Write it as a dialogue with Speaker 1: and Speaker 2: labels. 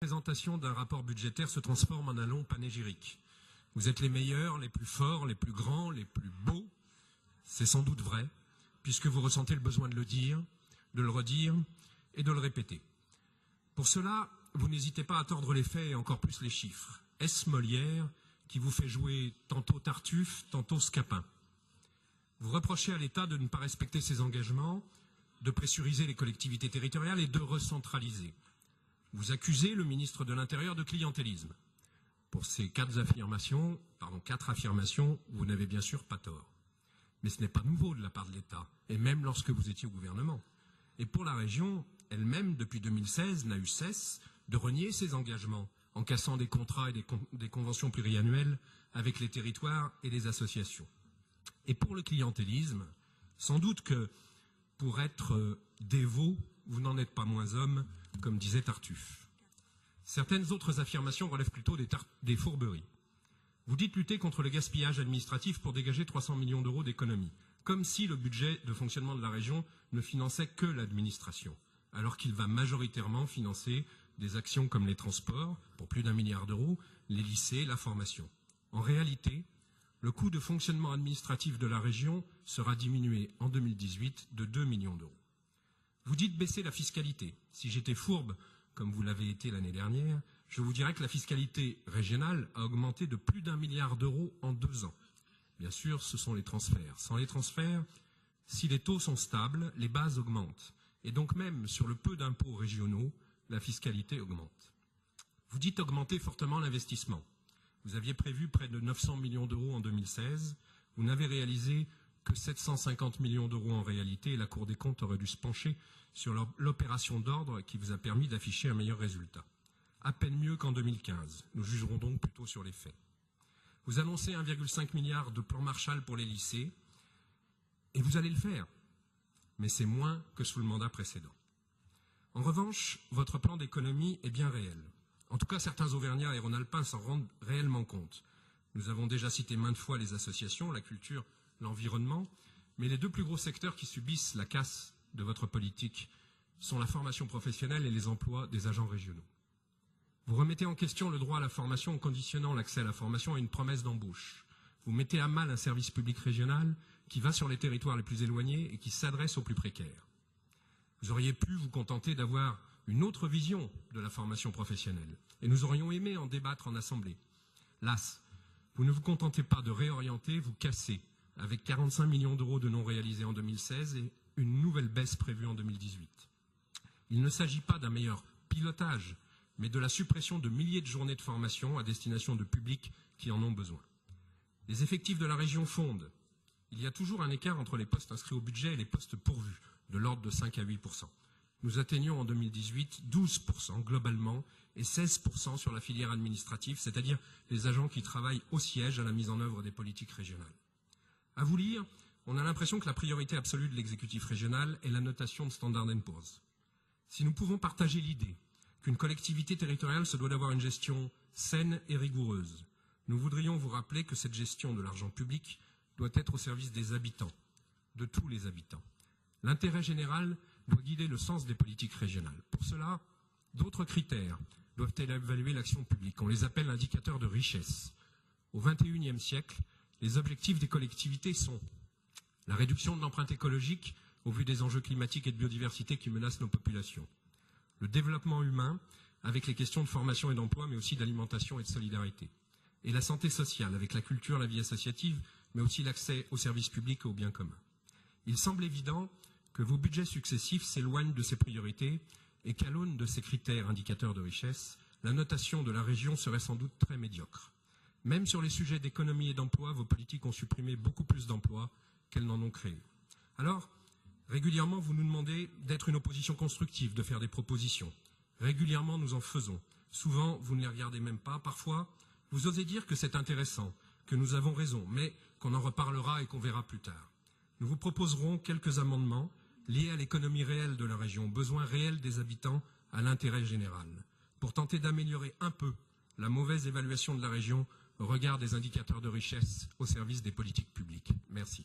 Speaker 1: La présentation d'un rapport budgétaire se transforme en un long panégyrique. Vous êtes les meilleurs, les plus forts, les plus grands, les plus beaux. C'est sans doute vrai, puisque vous ressentez le besoin de le dire, de le redire et de le répéter. Pour cela, vous n'hésitez pas à tordre les faits et encore plus les chiffres. Est-ce Molière qui vous fait jouer tantôt Tartuffe, tantôt Scapin? Vous reprochez à l'État de ne pas respecter ses engagements, de pressuriser les collectivités territoriales et de recentraliser. Vous accusez le ministre de l'Intérieur de clientélisme. Pour ces quatre affirmations, vous n'avez bien sûr pas tort. Mais ce n'est pas nouveau de la part de l'État, et même lorsque vous étiez au gouvernement. Et pour la région, elle-même, depuis 2016, n'a eu cesse de renier ses engagements, en cassant des contrats et des conventions pluriannuelles avec les territoires et les associations. Et pour le clientélisme, sans doute que pour être dévot, vous n'en êtes pas moins homme, comme disait Tartuffe. Certaines autres affirmations relèvent plutôt des fourberies. Vous dites lutter contre le gaspillage administratif pour dégager 300 millions d'euros d'économies, comme si le budget de fonctionnement de la région ne finançait que l'administration, alors qu'il va majoritairement financer des actions comme les transports, pour plus d'1 milliard d'euros, les lycées, la formation. En réalité, le coût de fonctionnement administratif de la région sera diminué en 2018 de 2 millions d'euros. Vous dites baisser la fiscalité. Si j'étais fourbe, comme vous l'avez été l'année dernière, je vous dirais que la fiscalité régionale a augmenté de plus d'1 milliard d'euros en 2 ans. Bien sûr, ce sont les transferts. Sans les transferts, si les taux sont stables, les bases augmentent. Et donc même sur le peu d'impôts régionaux, la fiscalité augmente. Vous dites augmenter fortement l'investissement. Vous aviez prévu près de 900 millions d'euros en 2016. Vous n'avez réalisé que 750 millions d'euros en réalité, et la Cour des comptes aurait dû se pencher sur l'opération d'ordre qui vous a permis d'afficher un meilleur résultat. À peine mieux qu'en 2015. Nous jugerons donc plutôt sur les faits. Vous annoncez 1,5 milliard de plan Marshall pour les lycées, et vous allez le faire. Mais c'est moins que sous le mandat précédent. En revanche, votre plan d'économie est bien réel. En tout cas, certains Auvergnats et Rhône-Alpins s'en rendent réellement compte. Nous avons déjà cité maintes fois les associations, la culture, l'environnement, mais les deux plus gros secteurs qui subissent la casse de votre politique sont la formation professionnelle et les emplois des agents régionaux. Vous remettez en question le droit à la formation en conditionnant l'accès à la formation à une promesse d'embauche. Vous mettez à mal un service public régional qui va sur les territoires les plus éloignés et qui s'adresse aux plus précaires. Vous auriez pu vous contenter d'avoir une autre vision de la formation professionnelle, et nous aurions aimé en débattre en assemblée. Las, vous ne vous contentez pas de réorienter, vous cassez, avec 45 millions d'euros de non réalisés en 2016 et une nouvelle baisse prévue en 2018. Il ne s'agit pas d'un meilleur pilotage, mais de la suppression de milliers de journées de formation à destination de publics qui en ont besoin. Les effectifs de la région fondent. Il y a toujours un écart entre les postes inscrits au budget et les postes pourvus, de l'ordre de 5 à 8%. Nous atteignons en 2018 12% globalement et 16% sur la filière administrative, c'est-à-dire les agents qui travaillent au siège à la mise en œuvre des politiques régionales. À vous lire, on a l'impression que la priorité absolue de l'exécutif régional est la notation de Standard & Poor's. Si nous pouvons partager l'idée qu'une collectivité territoriale se doit d'avoir une gestion saine et rigoureuse, nous voudrions vous rappeler que cette gestion de l'argent public doit être au service des habitants, de tous les habitants. L'intérêt général doit guider le sens des politiques régionales. Pour cela, d'autres critères doivent évaluer l'action publique. On les appelle indicateurs de richesse. Au XXIe siècle, les objectifs des collectivités sont la réduction de l'empreinte écologique au vu des enjeux climatiques et de biodiversité qui menacent nos populations, le développement humain avec les questions de formation et d'emploi, mais aussi d'alimentation et de solidarité, et la santé sociale avec la culture, la vie associative, mais aussi l'accès aux services publics et aux biens communs. Il semble évident que vos budgets successifs s'éloignent de ces priorités et qu'à l'aune de ces critères indicateurs de richesse, la notation de la région serait sans doute très médiocre. Même sur les sujets d'économie et d'emploi, vos politiques ont supprimé beaucoup plus d'emplois qu'elles n'en ont créé. Alors, régulièrement, vous nous demandez d'être une opposition constructive, de faire des propositions. Régulièrement, nous en faisons. Souvent, vous ne les regardez même pas. Parfois, vous osez dire que c'est intéressant, que nous avons raison, mais qu'on en reparlera et qu'on verra plus tard. Nous vous proposerons quelques amendements liés à l'économie réelle de la région, aux besoins réels des habitants, à l'intérêt général, pour tenter d'améliorer un peu la mauvaise évaluation de la région au regard des indicateurs de richesse au service des politiques publiques. Merci.